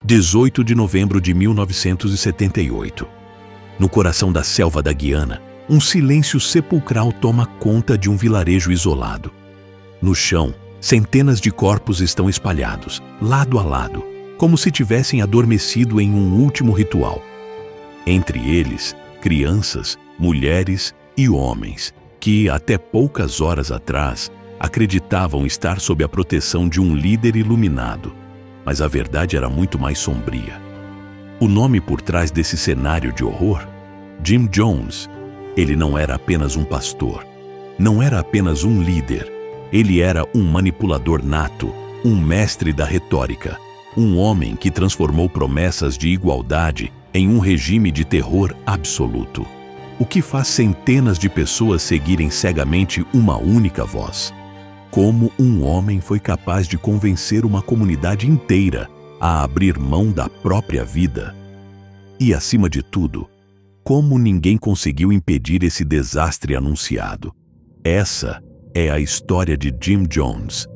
18 de novembro de 1978. No coração da selva da Guiana, um silêncio sepulcral toma conta de um vilarejo isolado. No chão, centenas de corpos estão espalhados, lado a lado, como se tivessem adormecido em um último ritual. Entre eles, crianças, mulheres e homens, que, até poucas horas atrás, acreditavam estar sob a proteção de um líder iluminado. Mas a verdade era muito mais sombria. O nome por trás desse cenário de horror? Jim Jones. Ele não era apenas um pastor, não era apenas um líder. Ele era um manipulador nato, um mestre da retórica, um homem que transformou promessas de igualdade em um regime de terror absoluto. O que faz centenas de pessoas seguirem cegamente uma única voz. Como um homem foi capaz de convencer uma comunidade inteira a abrir mão da própria vida? E, acima de tudo, como ninguém conseguiu impedir esse desastre anunciado? Essa é a história de Jim Jones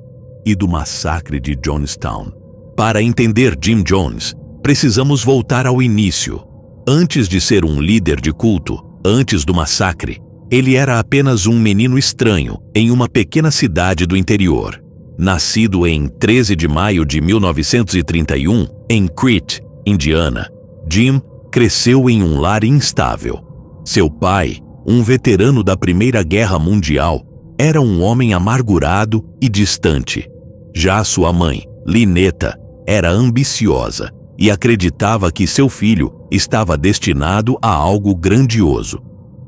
e do massacre de Jonestown. Para entender Jim Jones, precisamos voltar ao início. Antes de ser um líder de culto, antes do massacre, ele era apenas um menino estranho em uma pequena cidade do interior. Nascido em 13 de maio de 1931, em Crete, Indiana, Jim cresceu em um lar instável. Seu pai, um veterano da Primeira Guerra Mundial, era um homem amargurado e distante. Já sua mãe, Lynetta, era ambiciosa e acreditava que seu filho estava destinado a algo grandioso.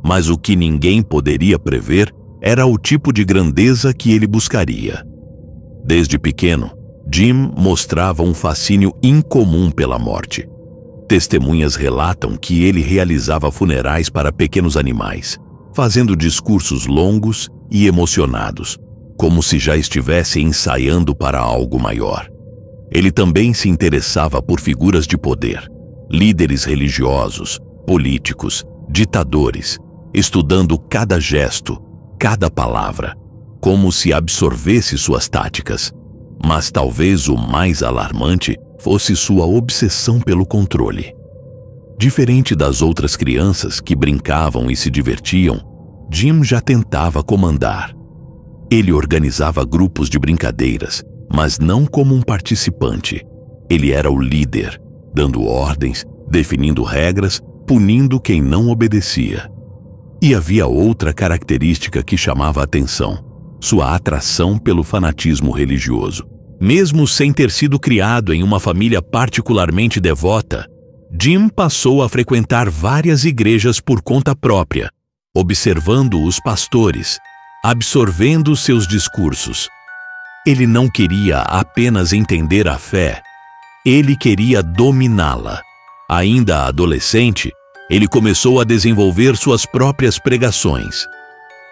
Mas o que ninguém poderia prever era o tipo de grandeza que ele buscaria. Desde pequeno, Jim mostrava um fascínio incomum pela morte. Testemunhas relatam que ele realizava funerais para pequenos animais, fazendo discursos longos e emocionados, como se já estivesse ensaiando para algo maior. Ele também se interessava por figuras de poder, líderes religiosos, políticos, ditadores, estudando cada gesto, cada palavra, como se absorvesse suas táticas. Mas talvez o mais alarmante fosse sua obsessão pelo controle. Diferente das outras crianças que brincavam e se divertiam, Jim já tentava comandar. Ele organizava grupos de brincadeiras, mas não como um participante. Ele era o líder, dando ordens, definindo regras, punindo quem não obedecia. E havia outra característica que chamava a atenção: sua atração pelo fanatismo religioso. Mesmo sem ter sido criado em uma família particularmente devota, Jim passou a frequentar várias igrejas por conta própria, observando os pastores, absorvendo seus discursos. Ele não queria apenas entender a fé, ele queria dominá-la. Ainda adolescente, ele começou a desenvolver suas próprias pregações.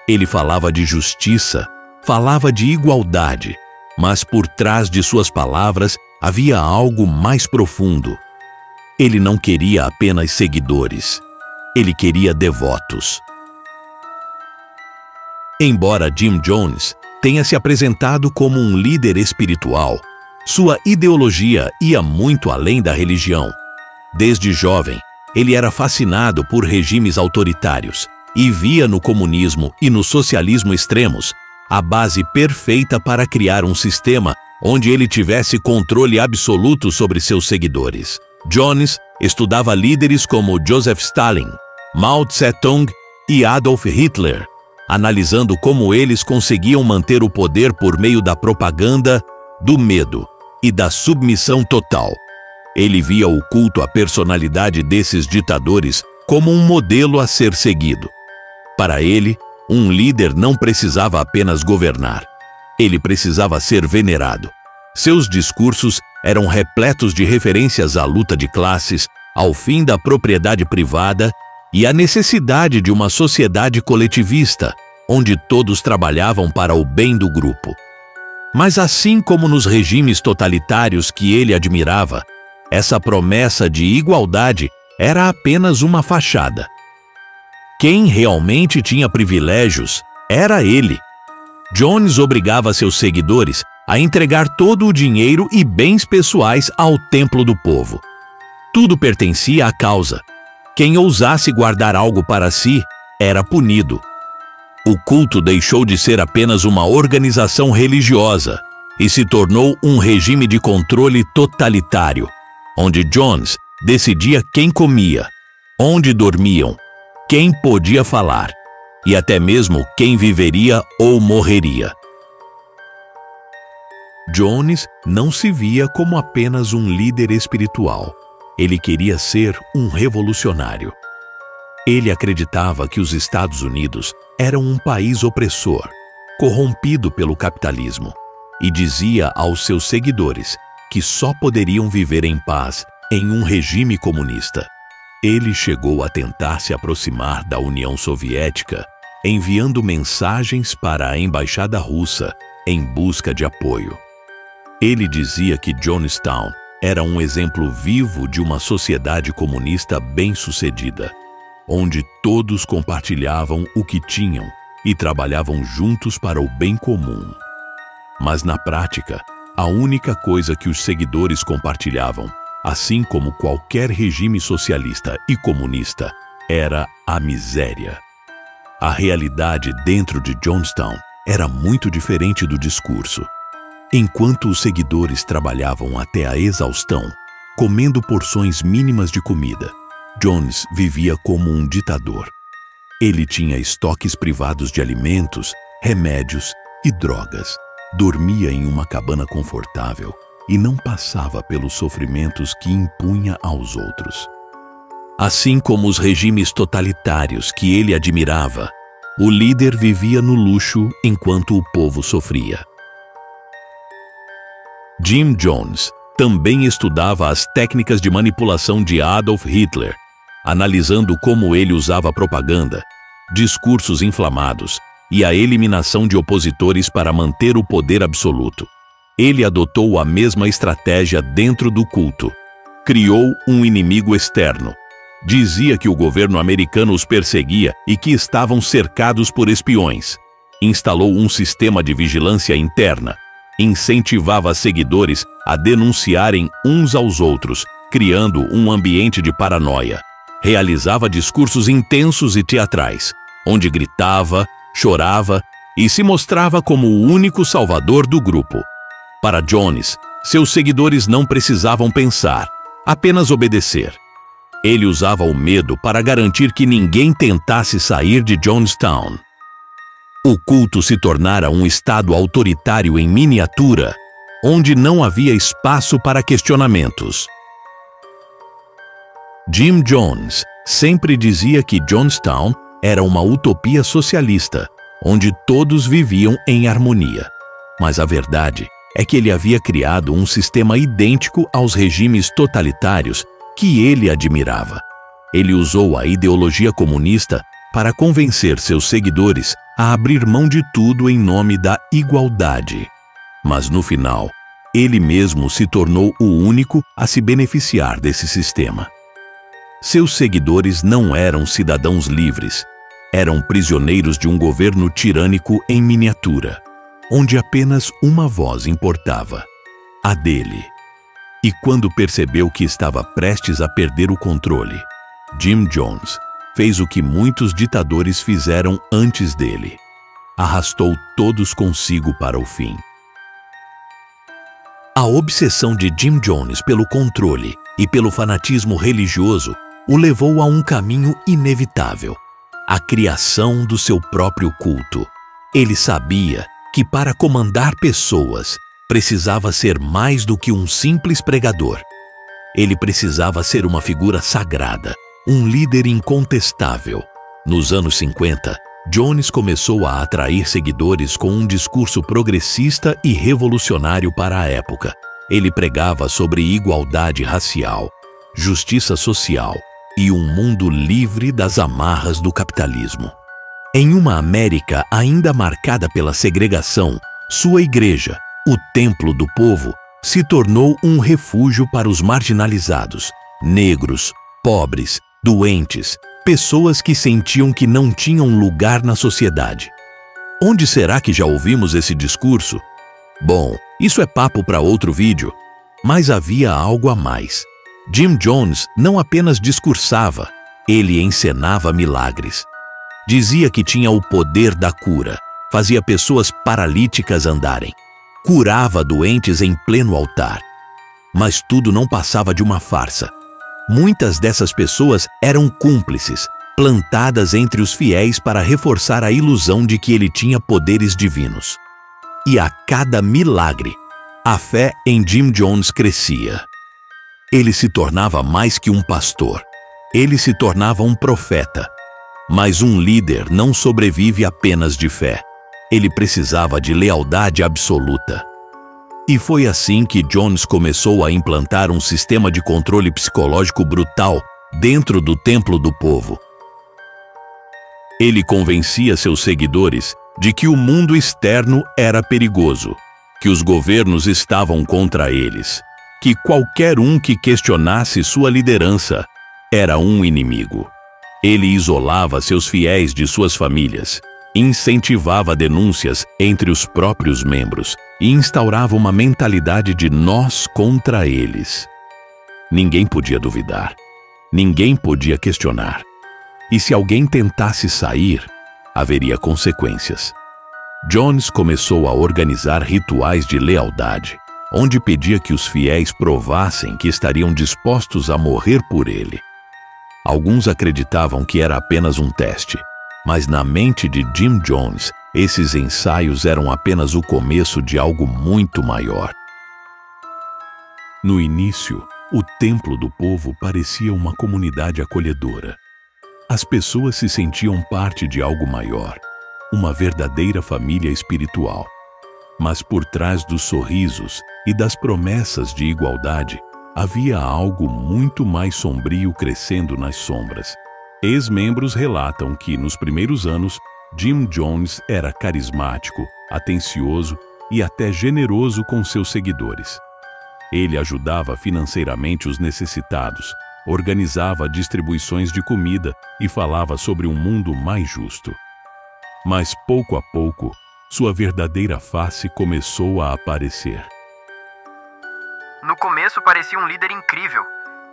Ele falava de justiça, falava de igualdade, mas por trás de suas palavras havia algo mais profundo. Ele não queria apenas seguidores, ele queria devotos. Embora Jim Jones tenha se apresentado como um líder espiritual, sua ideologia ia muito além da religião. Desde jovem, ele era fascinado por regimes autoritários e via no comunismo e no socialismo extremos a base perfeita para criar um sistema onde ele tivesse controle absoluto sobre seus seguidores. Jones estudava líderes como Joseph Stalin, Mao Tse-tung e Adolf Hitler, analisando como eles conseguiam manter o poder por meio da propaganda, do medo e da submissão total. Ele via o culto à personalidade desses ditadores como um modelo a ser seguido. Para ele, um líder não precisava apenas governar, ele precisava ser venerado. Seus discursos eram repletos de referências à luta de classes, ao fim da propriedade privada e à necessidade de uma sociedade coletivista, onde todos trabalhavam para o bem do grupo. Mas assim como nos regimes totalitários que ele admirava, essa promessa de igualdade era apenas uma fachada. Quem realmente tinha privilégios era ele. Jones obrigava seus seguidores a entregar todo o dinheiro e bens pessoais ao templo do povo. Tudo pertencia à causa. Quem ousasse guardar algo para si era punido. O culto deixou de ser apenas uma organização religiosa e se tornou um regime de controle totalitário, onde Jones decidia quem comia, onde dormiam, quem podia falar e até mesmo quem viveria ou morreria. Jones não se via como apenas um líder espiritual. Ele queria ser um revolucionário. Ele acreditava que os Estados Unidos eram um país opressor, corrompido pelo capitalismo, e dizia aos seus seguidores que só poderiam viver em paz em um regime comunista. Ele chegou a tentar se aproximar da União Soviética, enviando mensagens para a embaixada russa em busca de apoio. Ele dizia que Jonestown era um exemplo vivo de uma sociedade comunista bem-sucedida, onde todos compartilhavam o que tinham e trabalhavam juntos para o bem comum. Mas na prática, a única coisa que os seguidores compartilhavam, assim como qualquer regime socialista e comunista, era a miséria. A realidade dentro de Jonestown era muito diferente do discurso. Enquanto os seguidores trabalhavam até a exaustão, comendo porções mínimas de comida, Jones vivia como um ditador. Ele tinha estoques privados de alimentos, remédios e drogas, dormia em uma cabana confortável e não passava pelos sofrimentos que impunha aos outros. Assim como os regimes totalitários que ele admirava, o líder vivia no luxo enquanto o povo sofria. Jim Jones também estudava as técnicas de manipulação de Adolf Hitler, analisando como ele usava propaganda, discursos inflamados e a eliminação de opositores para manter o poder absoluto. Ele adotou a mesma estratégia dentro do culto. Criou um inimigo externo. Dizia que o governo americano os perseguia e que estavam cercados por espiões. Instalou um sistema de vigilância interna. Incentivava seguidores a denunciarem uns aos outros, criando um ambiente de paranoia. Realizava discursos intensos e teatrais, onde gritava, chorava e se mostrava como o único salvador do grupo. Para Jones, seus seguidores não precisavam pensar, apenas obedecer. Ele usava o medo para garantir que ninguém tentasse sair de Jonestown. O culto se tornara um estado autoritário em miniatura, onde não havia espaço para questionamentos. Jim Jones sempre dizia que Jonestown era uma utopia socialista, onde todos viviam em harmonia. Mas a verdade é que ele havia criado um sistema idêntico aos regimes totalitários que ele admirava. Ele usou a ideologia comunista para convencer seus seguidores a abrir mão de tudo em nome da igualdade. Mas no final, ele mesmo se tornou o único a se beneficiar desse sistema. Seus seguidores não eram cidadãos livres, eram prisioneiros de um governo tirânico em miniatura, onde apenas uma voz importava, a dele. E quando percebeu que estava prestes a perder o controle, Jim Jones fez o que muitos ditadores fizeram antes dele. Arrastou todos consigo para o fim. A obsessão de Jim Jones pelo controle e pelo fanatismo religioso o levou a um caminho inevitável: a criação do seu próprio culto. Ele sabia que para comandar pessoas precisava ser mais do que um simples pregador. Ele precisava ser uma figura sagrada, um líder incontestável. Nos anos 50, Jones começou a atrair seguidores com um discurso progressista e revolucionário para a época. Ele pregava sobre igualdade racial, justiça social e um mundo livre das amarras do capitalismo. Em uma América ainda marcada pela segregação, sua igreja, o Templo do Povo, se tornou um refúgio para os marginalizados, negros, pobres, doentes, pessoas que sentiam que não tinham lugar na sociedade. Onde será que já ouvimos esse discurso? Bom, Isso é papo para outro vídeo. Mas havia algo a mais. Jim Jones não apenas discursava, ele encenava milagres. Dizia que tinha o poder da cura, fazia pessoas paralíticas andarem, curava doentes em pleno altar. Mas tudo não passava de uma farsa. Muitas dessas pessoas eram cúmplices, plantadas entre os fiéis para reforçar a ilusão de que ele tinha poderes divinos. E a cada milagre, a fé em Jim Jones crescia. Ele se tornava mais que um pastor. Ele se tornava um profeta. Mas um líder não sobrevive apenas de fé. Ele precisava de lealdade absoluta. E foi assim que Jones começou a implantar um sistema de controle psicológico brutal dentro do templo do povo. Ele convencia seus seguidores de que o mundo externo era perigoso, que os governos estavam contra eles, que qualquer um que questionasse sua liderança era um inimigo. Ele isolava seus fiéis de suas famílias, incentivava denúncias entre os próprios membros e instaurava uma mentalidade de nós contra eles. Ninguém podia duvidar, ninguém podia questionar. E se alguém tentasse sair, haveria consequências. Jones começou a organizar rituais de lealdade, onde pedia que os fiéis provassem que estariam dispostos a morrer por ele. Alguns acreditavam que era apenas um teste, mas na mente de Jim Jones, esses ensaios eram apenas o começo de algo muito maior. No início, o templo do povo parecia uma comunidade acolhedora. As pessoas se sentiam parte de algo maior, uma verdadeira família espiritual. Mas por trás dos sorrisos e das promessas de igualdade, havia algo muito mais sombrio crescendo nas sombras. Ex-membros relatam que, nos primeiros anos, Jim Jones era carismático, atencioso e até generoso com seus seguidores. Ele ajudava financeiramente os necessitados, organizava distribuições de comida e falava sobre um mundo mais justo. Mas, pouco a pouco, sua verdadeira face começou a aparecer. No começo parecia um líder incrível.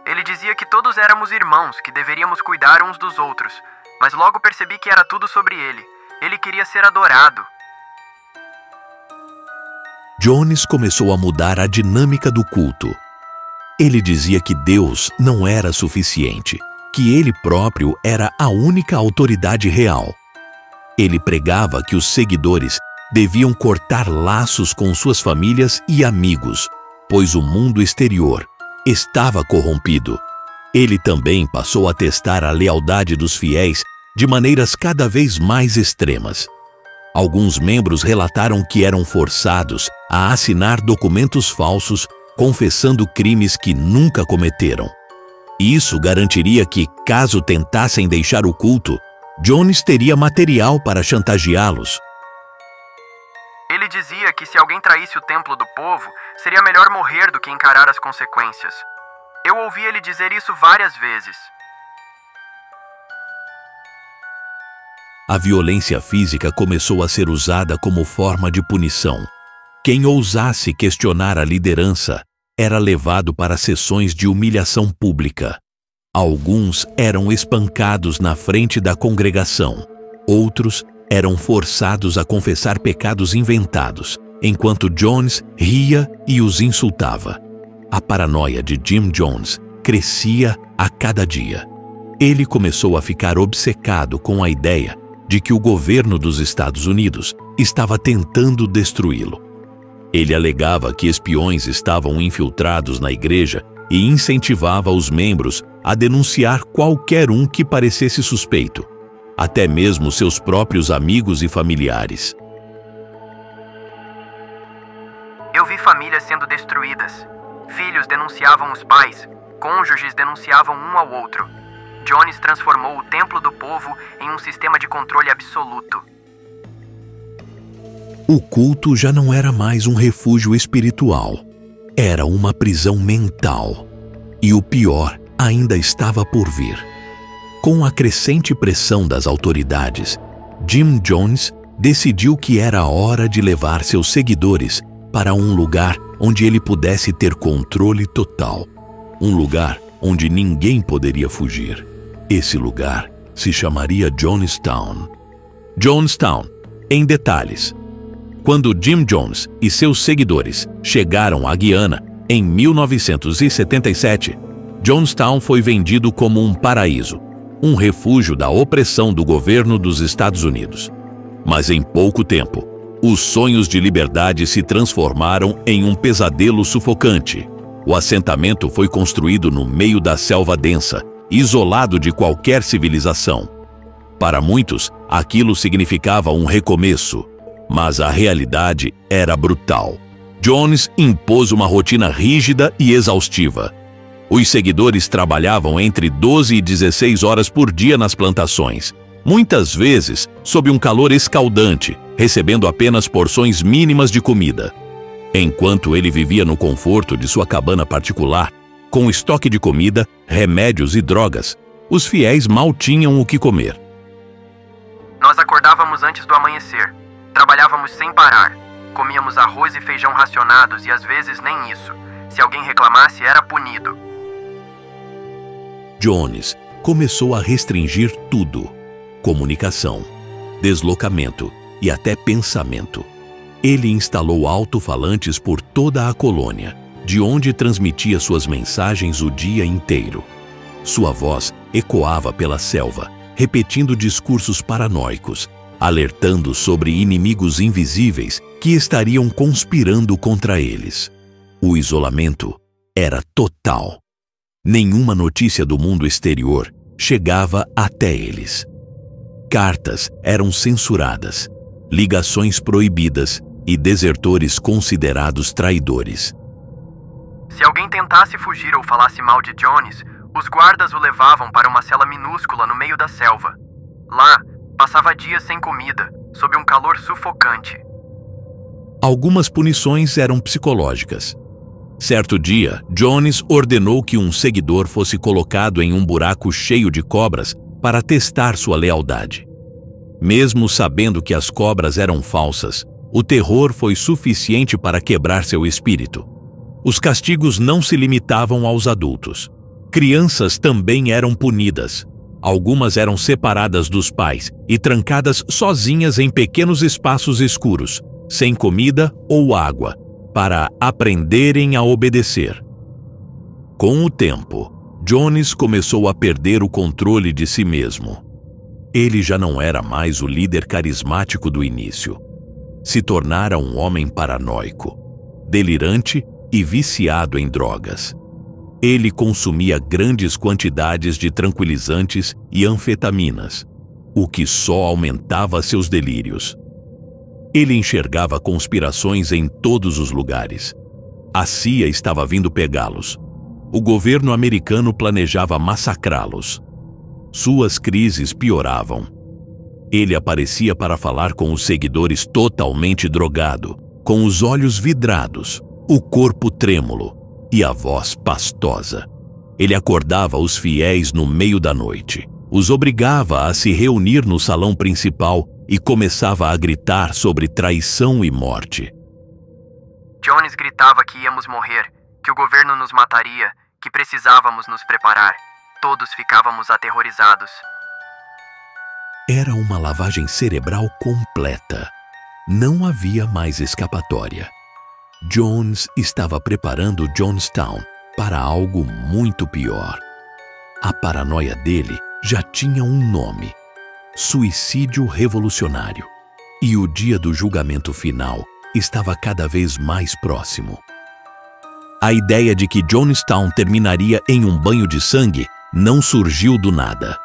Ele dizia que todos éramos irmãos, que deveríamos cuidar uns dos outros. Mas logo percebi que era tudo sobre ele. Ele queria ser adorado. Jones começou a mudar a dinâmica do culto. Ele dizia que Deus não era suficiente, que ele próprio era a única autoridade real. Ele pregava que os seguidores deviam cortar laços com suas famílias e amigos, pois o mundo exterior estava corrompido. Ele também passou a testar a lealdade dos fiéis de maneiras cada vez mais extremas. Alguns membros relataram que eram forçados a assinar documentos falsos confessando crimes que nunca cometeram. Isso garantiria que, caso tentassem deixar o culto, Jones teria material para chantageá-los. Ele dizia que se alguém traísse o templo do povo, seria melhor morrer do que encarar as consequências. Eu ouvi ele dizer isso várias vezes. A violência física começou a ser usada como forma de punição. Quem ousasse questionar a liderança era levado para sessões de humilhação pública. Alguns eram espancados na frente da congregação. Outros eram forçados a confessar pecados inventados, enquanto Jones ria e os insultava. A paranoia de Jim Jones crescia a cada dia. Ele começou a ficar obcecado com a ideia de que o governo dos Estados Unidos estava tentando destruí-lo. Ele alegava que espiões estavam infiltrados na igreja e incentivava os membros a denunciar qualquer um que parecesse suspeito, até mesmo seus próprios amigos e familiares. Eu vi famílias sendo destruídas. Filhos denunciavam os pais, cônjuges denunciavam um ao outro. Jones transformou o templo do povo em um sistema de controle absoluto. O culto já não era mais um refúgio espiritual. Era uma prisão mental. E o pior ainda estava por vir. Com a crescente pressão das autoridades, Jim Jones decidiu que era hora de levar seus seguidores para um lugar onde ele pudesse ter controle total. Um lugar onde ninguém poderia fugir. Esse lugar se chamaria Jonestown. Jonestown, em detalhes. Quando Jim Jones e seus seguidores chegaram à Guiana em 1977, Jonestown foi vendido como um paraíso, um refúgio da opressão do governo dos Estados Unidos. Mas em pouco tempo, os sonhos de liberdade se transformaram em um pesadelo sufocante. O assentamento foi construído no meio da selva densa, isolado de qualquer civilização. Para muitos, aquilo significava um recomeço, mas a realidade era brutal. Jones impôs uma rotina rígida e exaustiva. Os seguidores trabalhavam entre 12 e 16 horas por dia nas plantações, muitas vezes sob um calor escaldante, recebendo apenas porções mínimas de comida. Enquanto ele vivia no conforto de sua cabana particular, com estoque de comida, remédios e drogas, os fiéis mal tinham o que comer. Nós acordávamos antes do amanhecer, trabalhávamos sem parar, comíamos arroz e feijão racionados e às vezes nem isso. Se alguém reclamasse, era punido. Jones começou a restringir tudo: comunicação, deslocamento e até pensamento. Ele instalou alto-falantes por toda a colônia, de onde transmitia suas mensagens o dia inteiro. Sua voz ecoava pela selva, repetindo discursos paranoicos, alertando sobre inimigos invisíveis que estariam conspirando contra eles. O isolamento era total. Nenhuma notícia do mundo exterior chegava até eles. Cartas eram censuradas, ligações proibidas e desertores considerados traidores. Se alguém tentasse fugir ou falasse mal de Jones, os guardas o levavam para uma cela minúscula no meio da selva. Lá, passava dias sem comida, sob um calor sufocante. Algumas punições eram psicológicas. Certo dia, Jones ordenou que um seguidor fosse colocado em um buraco cheio de cobras para testar sua lealdade. Mesmo sabendo que as cobras eram falsas, o terror foi suficiente para quebrar seu espírito. Os castigos não se limitavam aos adultos. Crianças também eram punidas. Algumas eram separadas dos pais e trancadas sozinhas em pequenos espaços escuros, sem comida ou água, para aprenderem a obedecer. Com o tempo, Jones começou a perder o controle de si mesmo. Ele já não era mais o líder carismático do início. Se tornara um homem paranoico, delirante e viciado em drogas. Ele consumia grandes quantidades de tranquilizantes e anfetaminas, o que só aumentava seus delírios. Ele enxergava conspirações em todos os lugares. A CIA estava vindo pegá-los. O governo americano planejava massacrá-los. Suas crises pioravam. Ele aparecia para falar com os seguidores totalmente drogado, com os olhos vidrados, o corpo trêmulo e a voz pastosa. Ele acordava os fiéis no meio da noite, os obrigava a se reunir no salão principal e começava a gritar sobre traição e morte. Jones gritava que íamos morrer, que o governo nos mataria, que precisávamos nos preparar. Todos ficávamos aterrorizados. Era uma lavagem cerebral completa. Não havia mais escapatória. Jones estava preparando Jonestown para algo muito pior. A paranoia dele já tinha um nome: suicídio revolucionário. E o dia do julgamento final estava cada vez mais próximo. A ideia de que Jonestown terminaria em um banho de sangue não surgiu do nada.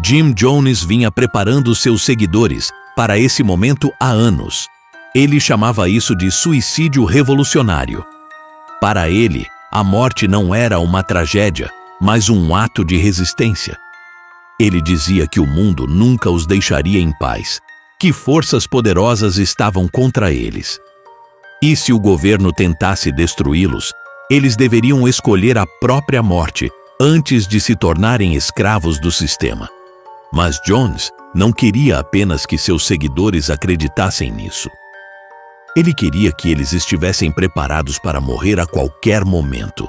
Jim Jones vinha preparando seus seguidores para esse momento há anos. Ele chamava isso de suicídio revolucionário. Para ele, a morte não era uma tragédia, mas um ato de resistência. Ele dizia que o mundo nunca os deixaria em paz, que forças poderosas estavam contra eles. E se o governo tentasse destruí-los, eles deveriam escolher a própria morte antes de se tornarem escravos do sistema. Mas Jones não queria apenas que seus seguidores acreditassem nisso. Ele queria que eles estivessem preparados para morrer a qualquer momento.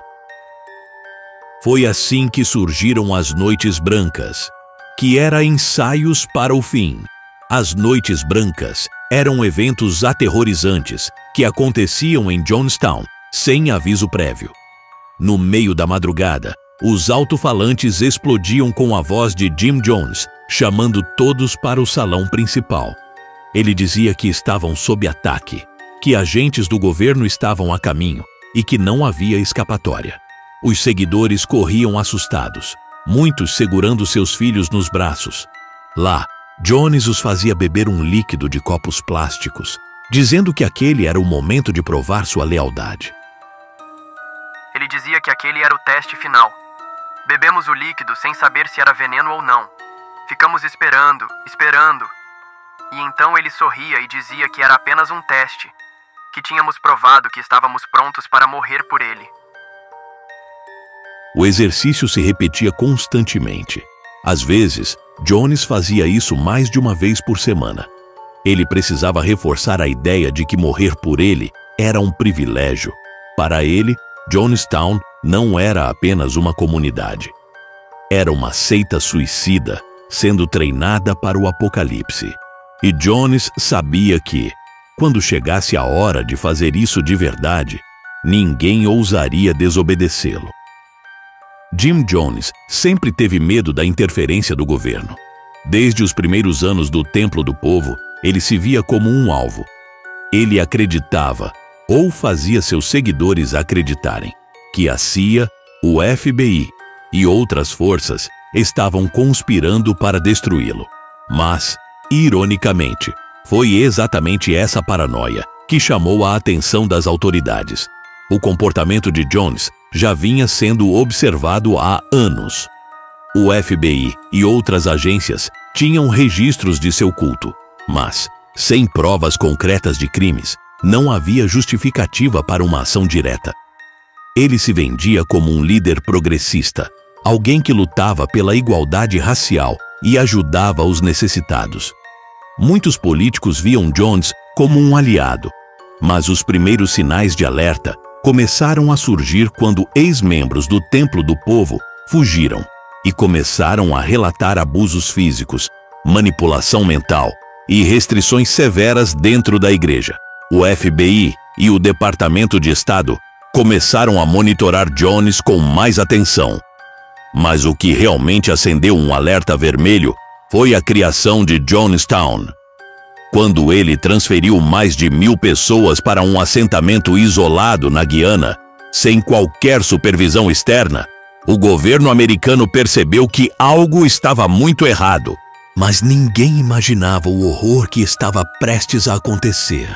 Foi assim que surgiram as Noites Brancas, que eram ensaios para o fim. As Noites Brancas eram eventos aterrorizantes que aconteciam em Jonestown sem aviso prévio. No meio da madrugada, os alto-falantes explodiam com a voz de Jim Jones, chamando todos para o salão principal. Ele dizia que estavam sob ataque, que agentes do governo estavam a caminho e que não havia escapatória. Os seguidores corriam assustados, muitos segurando seus filhos nos braços. Lá, Jones os fazia beber um líquido de copos plásticos, dizendo que aquele era o momento de provar sua lealdade. Ele dizia que aquele era o teste final. Bebemos o líquido sem saber se era veneno ou não. Ficamos esperando. E então ele sorria e dizia que era apenas um teste, que tínhamos provado que estávamos prontos para morrer por ele. O exercício se repetia constantemente. Às vezes, Jones fazia isso mais de uma vez por semana. Ele precisava reforçar a ideia de que morrer por ele era um privilégio. Para ele, Jonestown não era apenas uma comunidade. Era uma seita suicida, sendo treinada para o apocalipse. E Jones sabia que, quando chegasse a hora de fazer isso de verdade, ninguém ousaria desobedecê-lo. Jim Jones sempre teve medo da interferência do governo. Desde os primeiros anos do Templo do Povo, ele se via como um alvo. Ele acreditava, ou fazia seus seguidores acreditarem, que a CIA, o FBI e outras forças estavam conspirando para destruí-lo. Mas, ironicamente, foi exatamente essa paranoia que chamou a atenção das autoridades. O comportamento de Jones já vinha sendo observado há anos. O FBI e outras agências tinham registros de seu culto, mas, sem provas concretas de crimes, não havia justificativa para uma ação direta. Ele se vendia como um líder progressista, alguém que lutava pela igualdade racial e ajudava os necessitados. Muitos políticos viam Jones como um aliado, mas os primeiros sinais de alerta começaram a surgir quando ex-membros do Templo do Povo fugiram e começaram a relatar abusos físicos, manipulação mental e restrições severas dentro da igreja. O FBI e o Departamento de Estado começaram a monitorar Jones com mais atenção. Mas o que realmente acendeu um alerta vermelho foi a criação de Jonestown. Quando ele transferiu mais de 1.000 pessoas para um assentamento isolado na Guiana, sem qualquer supervisão externa, o governo americano percebeu que algo estava muito errado. Mas ninguém imaginava o horror que estava prestes a acontecer.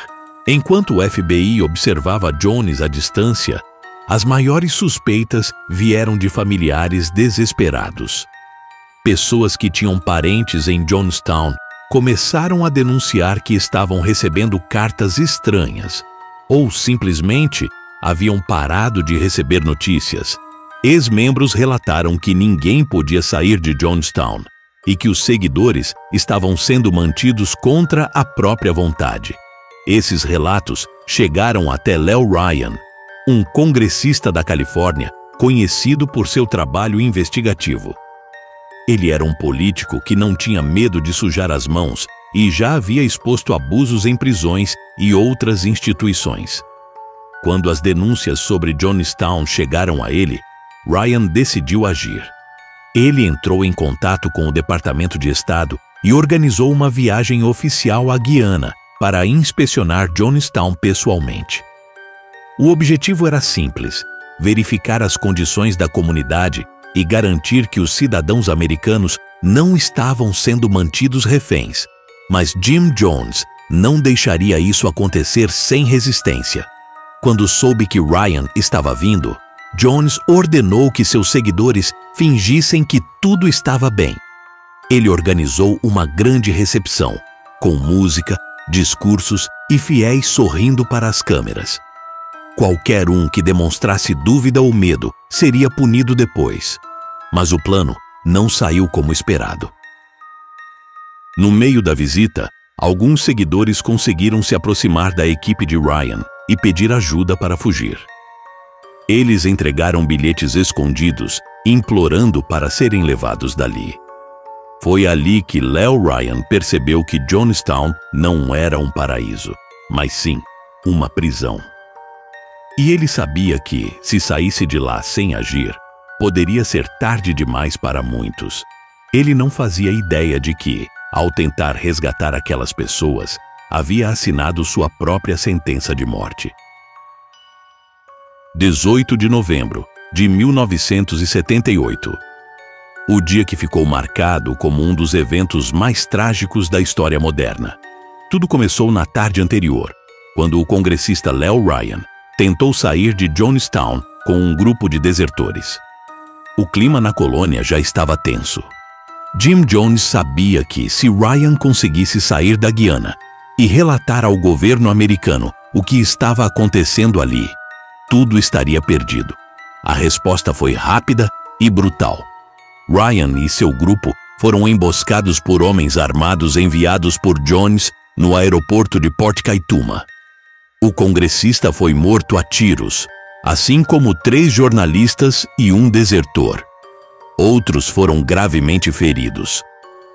Enquanto o FBI observava Jones à distância, as maiores suspeitas vieram de familiares desesperados. Pessoas que tinham parentes em Jonestown começaram a denunciar que estavam recebendo cartas estranhas, ou simplesmente haviam parado de receber notícias. Ex-membros relataram que ninguém podia sair de Jonestown e que os seguidores estavam sendo mantidos contra a própria vontade. Esses relatos chegaram até Leo Ryan, um congressista da Califórnia conhecido por seu trabalho investigativo. Ele era um político que não tinha medo de sujar as mãos e já havia exposto abusos em prisões e outras instituições. Quando as denúncias sobre Jonestown chegaram a ele, Ryan decidiu agir. Ele entrou em contato com o Departamento de Estado e organizou uma viagem oficial à Guiana para inspecionar Jonestown pessoalmente. O objetivo era simples: verificar as condições da comunidade e garantir que os cidadãos americanos não estavam sendo mantidos reféns. Mas Jim Jones não deixaria isso acontecer sem resistência. Quando soube que Ryan estava vindo, Jones ordenou que seus seguidores fingissem que tudo estava bem. Ele organizou uma grande recepção, com música, discursos e fiéis sorrindo para as câmeras. Qualquer um que demonstrasse dúvida ou medo seria punido depois. Mas o plano não saiu como esperado. No meio da visita, alguns seguidores conseguiram se aproximar da equipe de Ryan e pedir ajuda para fugir. Eles entregaram bilhetes escondidos, implorando para serem levados dali. Foi ali que Leo Ryan percebeu que Jonestown não era um paraíso, mas sim uma prisão. E ele sabia que, se saísse de lá sem agir, poderia ser tarde demais para muitos. Ele não fazia ideia de que, ao tentar resgatar aquelas pessoas, havia assinado sua própria sentença de morte. 18 de novembro de 1978. O dia que ficou marcado como um dos eventos mais trágicos da história moderna. Tudo começou na tarde anterior, quando o congressista Leo Ryan tentou sair de Jonestown com um grupo de desertores. O clima na colônia já estava tenso. Jim Jones sabia que, se Ryan conseguisse sair da Guiana e relatar ao governo americano o que estava acontecendo ali, tudo estaria perdido. A resposta foi rápida e brutal. Ryan e seu grupo foram emboscados por homens armados enviados por Jones no aeroporto de Port Kaituma. O congressista foi morto a tiros, assim como 3 jornalistas e um desertor. Outros foram gravemente feridos.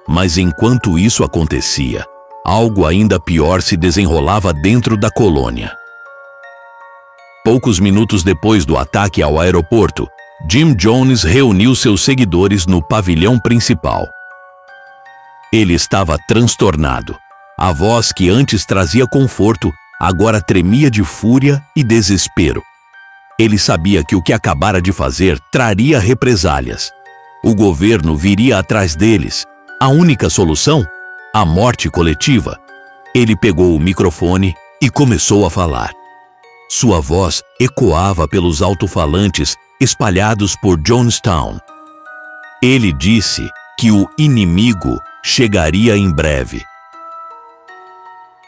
Mas enquanto isso acontecia, algo ainda pior se desenrolava dentro da colônia. Poucos minutos depois do ataque ao aeroporto, Jim Jones reuniu seus seguidores no pavilhão principal. Ele estava transtornado. A voz que antes trazia conforto agora tremia de fúria e desespero. Ele sabia que o que acabara de fazer traria represálias. O governo viria atrás deles. A única solução? A morte coletiva. Ele pegou o microfone e começou a falar. Sua voz ecoava pelos alto-falantes espalhados por Jonestown. Ele disse que o inimigo chegaria em breve.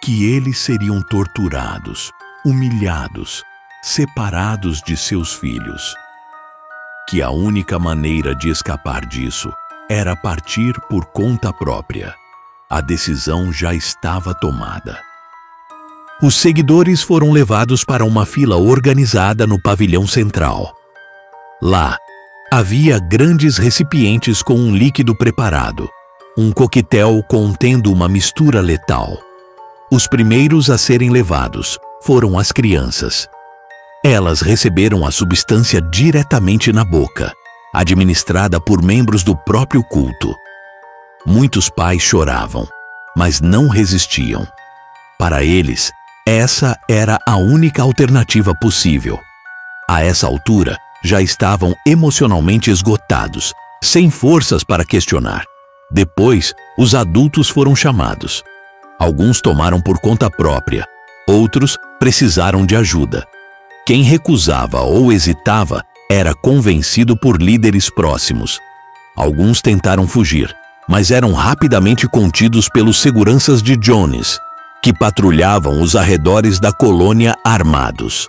Que eles seriam torturados, humilhados, separados de seus filhos. Que a única maneira de escapar disso era partir por conta própria. A decisão já estava tomada. Os seguidores foram levados para uma fila organizada no pavilhão central. Lá, havia grandes recipientes com um líquido preparado, um coquetel contendo uma mistura letal. Os primeiros a serem levados foram as crianças. Elas receberam a substância diretamente na boca, administrada por membros do próprio culto. Muitos pais choravam, mas não resistiam. Para eles, essa era a única alternativa possível. A essa altura, já estavam emocionalmente esgotados, sem forças para questionar. Depois, os adultos foram chamados. Alguns tomaram por conta própria, outros precisaram de ajuda. Quem recusava ou hesitava era convencido por líderes próximos. Alguns tentaram fugir, mas eram rapidamente contidos pelos seguranças de Jones, que patrulhavam os arredores da colônia armados.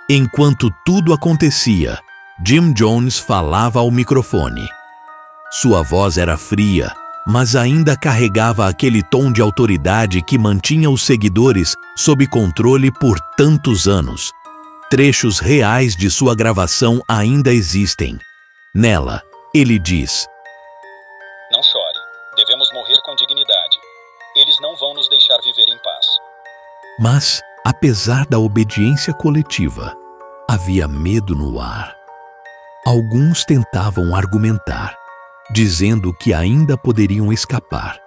Enquanto tudo acontecia, Jim Jones falava ao microfone. Sua voz era fria, mas ainda carregava aquele tom de autoridade que mantinha os seguidores sob controle por tantos anos. Trechos reais de sua gravação ainda existem. Nela, ele diz: Não chore, devemos morrer com dignidade. Eles não vão nos deixar viver em paz. Mas, apesar da obediência coletiva, havia medo no ar. Alguns tentavam argumentar, dizendo que ainda poderiam escapar,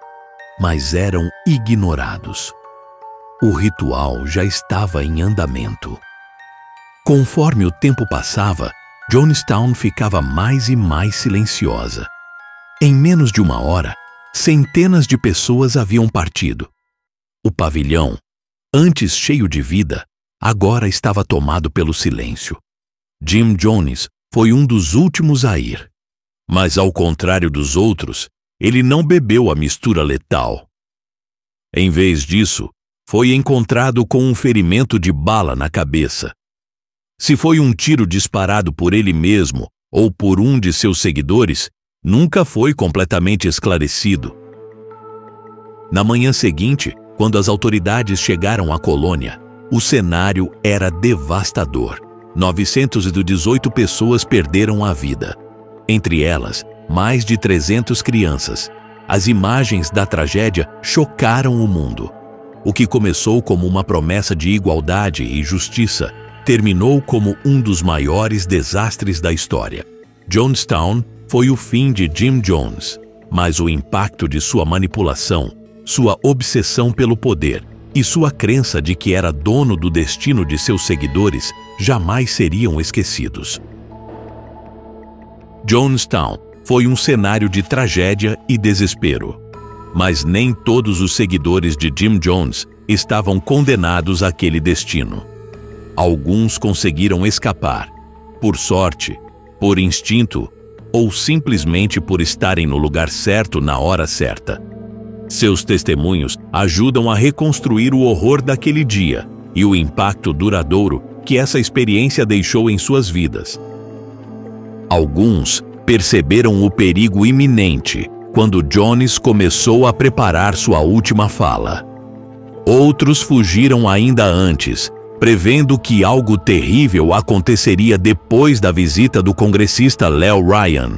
mas eram ignorados. O ritual já estava em andamento. Conforme o tempo passava, Jonestown ficava mais e mais silenciosa. Em menos de uma hora, centenas de pessoas haviam partido. O pavilhão, antes cheio de vida, agora estava tomado pelo silêncio. Jim Jones foi um dos últimos a ir. Mas, ao contrário dos outros, ele não bebeu a mistura letal. Em vez disso, foi encontrado com um ferimento de bala na cabeça. Se foi um tiro disparado por ele mesmo ou por um de seus seguidores, nunca foi completamente esclarecido. Na manhã seguinte, quando as autoridades chegaram à colônia, o cenário era devastador. 918 pessoas perderam a vida. Entre elas, mais de 300 crianças. As imagens da tragédia chocaram o mundo. O que começou como uma promessa de igualdade e justiça terminou como um dos maiores desastres da história. Jonestown foi o fim de Jim Jones, mas o impacto de sua manipulação, sua obsessão pelo poder e sua crença de que era dono do destino de seus seguidores jamais seriam esquecidos. Jonestown foi um cenário de tragédia e desespero. Mas nem todos os seguidores de Jim Jones estavam condenados àquele destino. Alguns conseguiram escapar, por sorte, por instinto ou simplesmente por estarem no lugar certo na hora certa. Seus testemunhos ajudam a reconstruir o horror daquele dia e o impacto duradouro que essa experiência deixou em suas vidas. Alguns perceberam o perigo iminente quando Jones começou a preparar sua última fala. Outros fugiram ainda antes, prevendo que algo terrível aconteceria depois da visita do congressista Leo Ryan.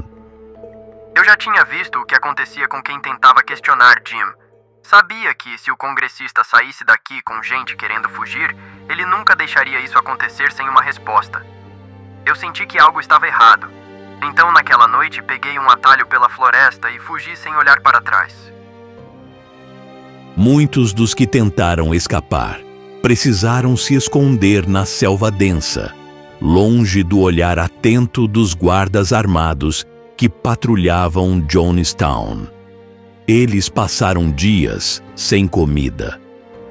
Eu já tinha visto o que acontecia com quem tentava questionar Jim. Sabia que se o congressista saísse daqui com gente querendo fugir, ele nunca deixaria isso acontecer sem uma resposta. Eu senti que algo estava errado. Então, naquela noite, peguei um atalho pela floresta e fugi sem olhar para trás. Muitos dos que tentaram escapar precisaram se esconder na selva densa, longe do olhar atento dos guardas armados que patrulhavam Jonestown. Eles passaram dias sem comida,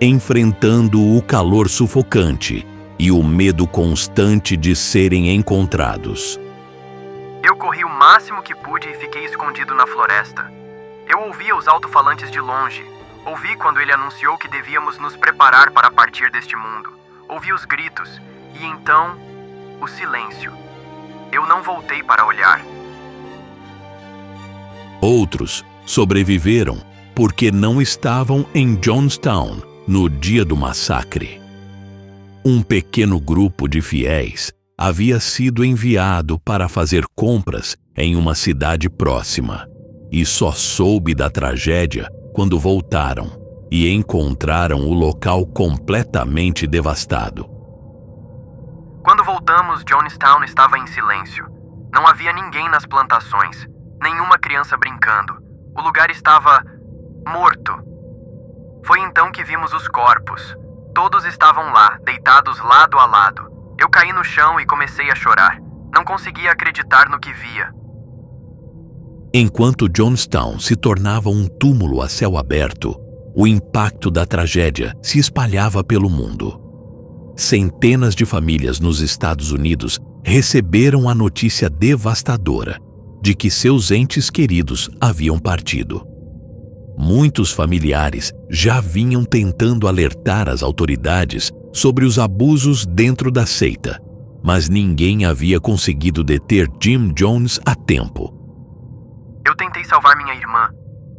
enfrentando o calor sufocante e o medo constante de serem encontrados. Eu corri o máximo que pude e fiquei escondido na floresta. Eu ouvia os alto-falantes de longe. Ouvi quando ele anunciou que devíamos nos preparar para partir deste mundo. Ouvi os gritos e então o silêncio. Eu não voltei para olhar. Outros sobreviveram porque não estavam em Jonestown no dia do massacre. Um pequeno grupo de fiéis havia sido enviado para fazer compras em uma cidade próxima e só soube da tragédia quando voltaram e encontraram o local completamente devastado. Quando voltamos, Jonestown estava em silêncio. Não havia ninguém nas plantações, nenhuma criança brincando. O lugar estava morto. Foi então que vimos os corpos. Todos estavam lá, deitados lado a lado. Eu caí no chão e comecei a chorar. Não conseguia acreditar no que via. Enquanto Jonestown se tornava um túmulo a céu aberto, o impacto da tragédia se espalhava pelo mundo. Centenas de famílias nos Estados Unidos receberam a notícia devastadora de que seus entes queridos haviam partido. Muitos familiares já vinham tentando alertar as autoridades sobre os abusos dentro da seita, mas ninguém havia conseguido deter Jim Jones a tempo. Eu tentei salvar minha irmã.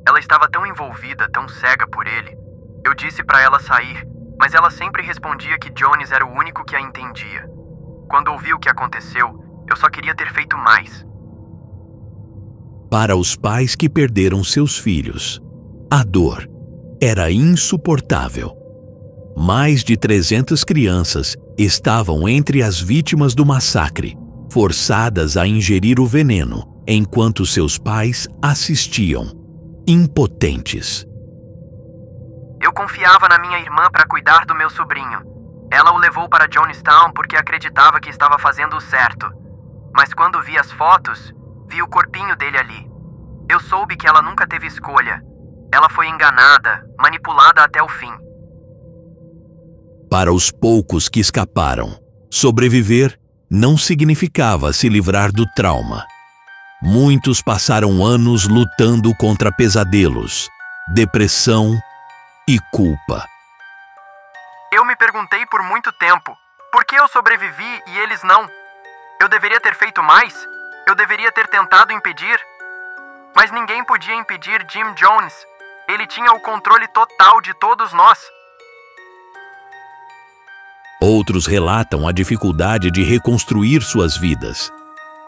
Ela estava tão envolvida, tão cega por ele. Eu disse para ela sair, mas ela sempre respondia que Jones era o único que a entendia. Quando ouvi o que aconteceu, eu só queria ter feito mais. Para os pais que perderam seus filhos, a dor era insuportável. Mais de 300 crianças estavam entre as vítimas do massacre, forçadas a ingerir o veneno, enquanto seus pais assistiam, impotentes. Eu confiava na minha irmã para cuidar do meu sobrinho. Ela o levou para Jonestown porque acreditava que estava fazendo o certo. Mas quando vi as fotos, vi o corpinho dele ali. Eu soube que ela nunca teve escolha. Ela foi enganada, manipulada até o fim. Para os poucos que escaparam, sobreviver não significava se livrar do trauma. Muitos passaram anos lutando contra pesadelos, depressão e culpa. Eu me perguntei por muito tempo, por que eu sobrevivi e eles não? Eu deveria ter feito mais? Eu deveria ter tentado impedir? Mas ninguém podia impedir Jim Jones. Ele tinha o controle total de todos nós. Outros relatam a dificuldade de reconstruir suas vidas.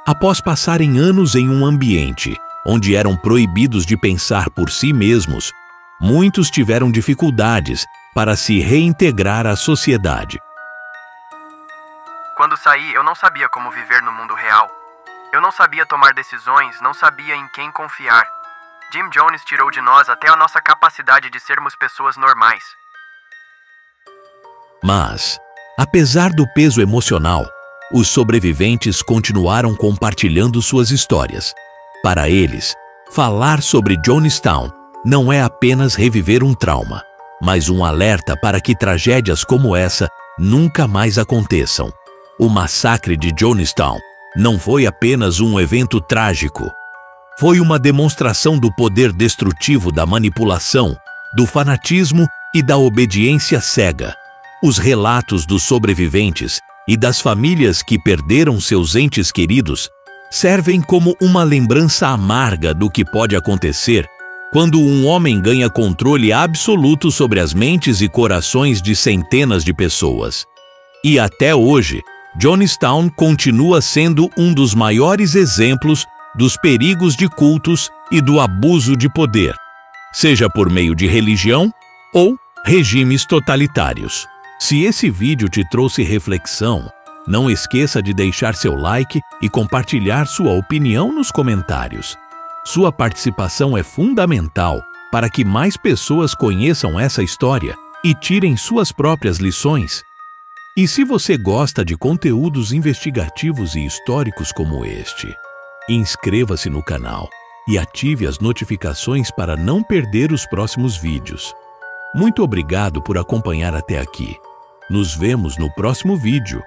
Após passarem anos em um ambiente onde eram proibidos de pensar por si mesmos, muitos tiveram dificuldades para se reintegrar à sociedade. Quando saí, eu não sabia como viver no mundo real. Eu não sabia tomar decisões, não sabia em quem confiar. Jim Jones tirou de nós até a nossa capacidade de sermos pessoas normais. Mas, apesar do peso emocional, os sobreviventes continuaram compartilhando suas histórias. Para eles, falar sobre Jonestown não é apenas reviver um trauma, mas um alerta para que tragédias como essa nunca mais aconteçam. O massacre de Jonestown não foi apenas um evento trágico. Foi uma demonstração do poder destrutivo da manipulação, do fanatismo e da obediência cega. Os relatos dos sobreviventes e das famílias que perderam seus entes queridos servem como uma lembrança amarga do que pode acontecer quando um homem ganha controle absoluto sobre as mentes e corações de centenas de pessoas. E até hoje, Jonestown continua sendo um dos maiores exemplos dos perigos de cultos e do abuso de poder, seja por meio de religião ou regimes totalitários. Se esse vídeo te trouxe reflexão, não esqueça de deixar seu like e compartilhar sua opinião nos comentários. Sua participação é fundamental para que mais pessoas conheçam essa história e tirem suas próprias lições. E se você gosta de conteúdos investigativos e históricos como este, inscreva-se no canal e ative as notificações para não perder os próximos vídeos. Muito obrigado por acompanhar até aqui. Nos vemos no próximo vídeo.